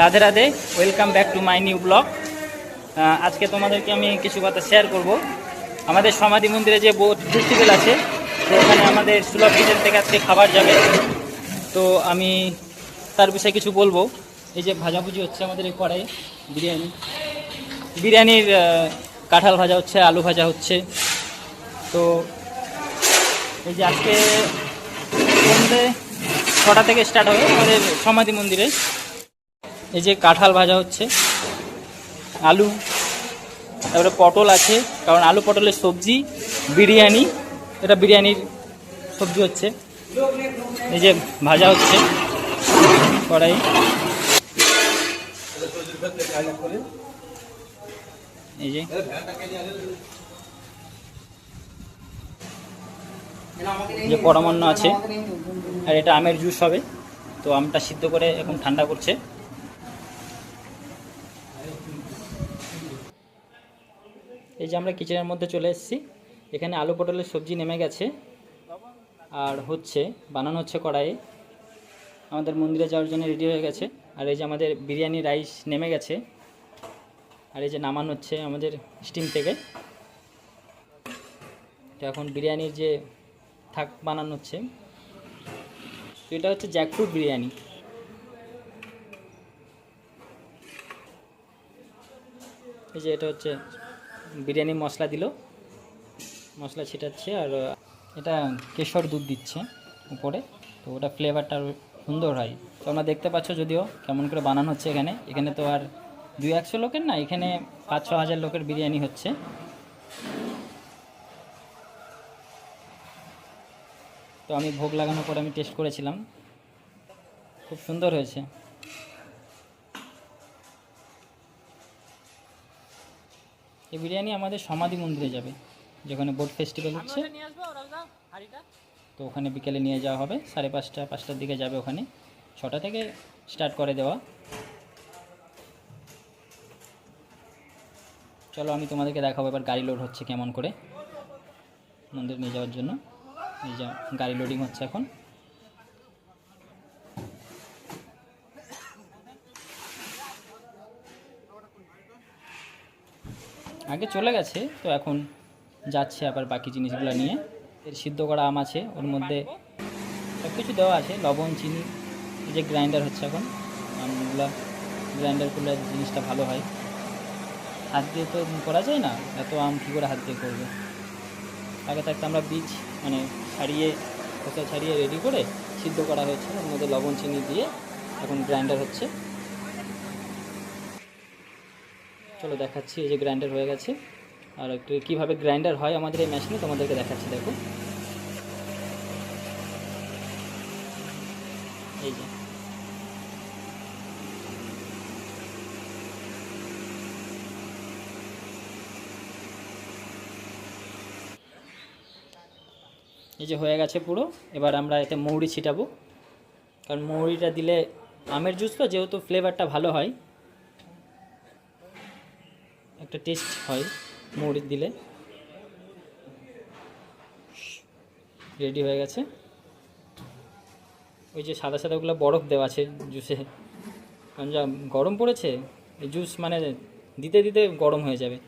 Radhe Radhe, welcome back to my new blog. আজকে তোমাদেরকে আমি কিছু কথা শেয়ার করব। আমাদের সমাধি মন্দিরে যে বোট ফেস্টিভ্যাল আছে, তো ওখানে আমাদের সুলভ কিচেন থেকে আজকে খাবার যাবে। তো আমি তার বিষয়ে কিছু বলবো। এই যে ভাজাভুজি হচ্ছে আমাদের এই কড়াই, বিরিয়ানির কাঁঠাল ভাজা হচ্ছে, আলু ভাজা হচ্ছে। তো এই যে আজকে সন্ধ্যে 6টা থেকে স্টার্ট হবে আমাদের সমাধি মন্দিরে। এই যে কাঁঠাল ভাজা হচ্ছে, আলু, তারপরে পটল আছে, কারণ আলু পটলের সবজি, বিরিয়ানি, এটা বিরিয়ানির সবজি হচ্ছে। এই যে ভাজা হচ্ছে কড়াই। এই যে পরমান্ন আছে, আর এটা আমের জুস হবে। তো আমটা সিদ্ধ করে এখন ঠান্ডা করছে। এই যে আমরা কিচেনের মধ্যে চলে এসেছি। এখানে আলু পটলের সবজি নেমে গেছে আর হচ্ছে বানানো হচ্ছে কড়াইয়ে। আমাদের মন্দিরে যাওয়ার জন্য রেডি হয়ে গেছে। আর এই যে আমাদের বিরিয়ানি রাইস নেমে গেছে, আর এই যে নামানো হচ্ছে আমাদের স্টিম থেকে। তো এখন বিরিয়ানির যে থাক বানানো হচ্ছে, তো এটা হচ্ছে জ্যাকফ্রুট বিরিয়ানি। এই যে এটা হচ্ছে বিরিয়ানি মশলা দিল, মশলা ছিটাচ্ছে, আর এটা কেশর দুধ দিচ্ছে উপরে। তো ওটা ফ্লেভারটা আরও সুন্দর হয়। তো আমরা দেখতে পাচ্ছ যদিও কেমন করে বানানো হচ্ছে এখানে। এখানে তো আর 200-100 লোকের না, এখানে 5-6 হাজার লোকের বিরিয়ানি হচ্ছে। তো আমি ভোগ লাগানোর পরে আমি টেস্ট করেছিলাম, খুব সুন্দর হয়েছে। এই বিরিয়ানি আমাদের সমাধি মন্দিরে যাবে, যেখানে বোট ফেস্টিভ্যাল হচ্ছে। তো ওখানে বিকেলে নিয়ে যাওয়া হবে, 5:30-5টার দিকে যাবে ওখানে। 6টা থেকে স্টার্ট করে দেওয়া। চলো আমি তোমাদেরকে দেখাবো এবার গাড়ি লোড হচ্ছে কেমন করে মন্দির নিয়ে যাওয়ার জন্য। এই যে গাড়ি লোডিং হচ্ছে এখন। আগে চলে গেছে, তো এখন যাচ্ছে আবার বাকি জিনিসগুলো নিয়ে। এর সিদ্ধ করা আম আছে, ওর মধ্যে সব কিছু দেওয়া আছে, লবণ, চিনি। এই যে গ্রাইন্ডার হচ্ছে এখন, আমগুলো গ্রাইন্ডার করলে জিনিসটা ভালো হয়। হাত দিয়ে তো করা যায় না, এত আম কী করে হাত দিয়ে করবে। আগে থাকতে আমরা বীজ মানে ছাড়িয়ে, খোসা ছাড়িয়ে রেডি করে সিদ্ধ করা হয়েছে, ওর মধ্যে লবণ চিনি দিয়ে এখন গ্রাইন্ডার হচ্ছে। চলো দেখাচ্ছি। এই যে গ্রাইন্ডার হয়ে গেছে, আর একটু কীভাবে গ্রাইন্ডার হয় আমাদের এই মেশিনে তোমাদেরকে দেখাচ্ছি। দেখো এই যে এই যে হয়ে গেছে পুরো। এবার আমরা এতে মৌরি ছিটাবো, কারণ মৌরিটা দিলে আমের জুস তো যেহেতু ফ্লেভারটা ভালো হয়, একটা টেস্ট হয় মৌরি দিলে। রেডি হয়ে গেছে। ওই যে সাদা সাদাগুলো বরফ দেওয়া আছে জুসে, কারণ যা গরম পড়েছে, এই জুস মানে দিতে দিতে গরম হয়ে যাবে।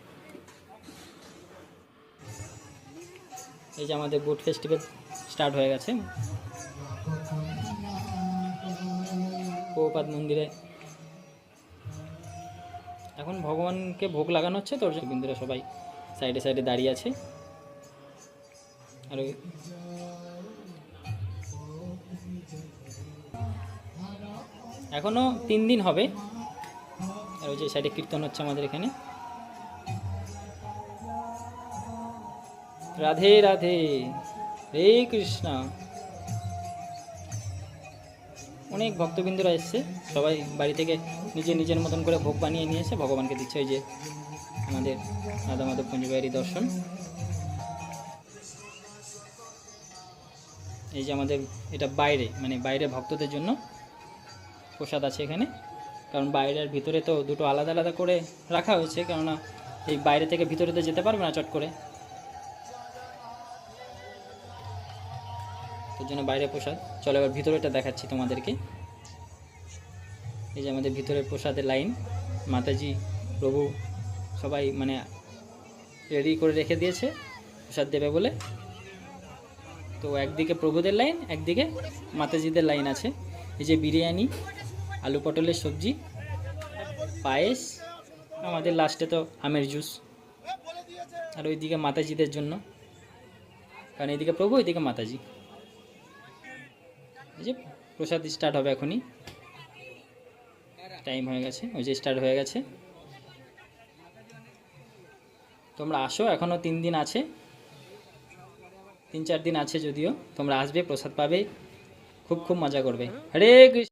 এই যে আমাদের বোট ফেস্টিভ্যাল স্টার্ট হয়ে গেছে প্রভুপাদ মন্দিরে। এখন ভগবানকে ভোগ লাগানো হচ্ছে, তোর বিন্দুরা সবাই সাইডে সাইডে দাঁড়িয়ে আছে। আর এখনও 3 দিন হবে। আর ওই যে সাইডে কীর্তন হচ্ছে আমাদের এখানে। রাধে রাধে, হে কৃষ্ণ। অনেক ভক্তবৃন্দরা এসছে, সবাই বাড়ি থেকে নিজের নিজের মতন করে ভোগ বানিয়ে নিয়ে এসে ভগবানকে দিচ্ছে। ওই যে আমাদের রাধা মাধব কুঞ্জবিহারী দর্শন। এই যে আমাদের এটা বাইরে, মানে বাইরে ভক্তদের জন্য প্রসাদ আছে এখানে, কারণ বাইরে আর ভিতরে তো দুটো আলাদা আলাদা করে রাখা হয়েছে, কেননা এই বাইরে থেকে ভিতরে তো যেতে পারবে না চট করে, তার জন্য বাইরে প্রসাদ। চলো এবার ভিতরেটা দেখাচ্ছি তোমাদেরকে। এই যে আমাদের ভিতরে প্রসাদের লাইন, মাতাজি প্রভু সবাই মানে রেডি করে রেখে দিয়েছে প্রসাদ দেবে বলে। তো একদিকে প্রভুদের লাইন, একদিকে মাতাজিদের লাইন আছে। এই যে বিরিয়ানি, আলু পটলের সবজি, পায়েস, আমাদের লাস্টে তো আমের জুস। আর ওইদিকে মাতাজিদের জন্য, কারণ এইদিকে প্রভু, ওইদিকে মাতাজি। এই যে প্রসাদ স্টার্ট হবে এখনই, টাইম হয়ে গেছে, ওই যে স্টার্ট হয়ে গেছে। তোমরা আসো, এখনও 3 দিন আছে, 3-4 দিন আছে যদিও। তোমরা আসবে, প্রসাদ পাবে, খুব খুব মজা করবে। হরে কৃষ্ণ।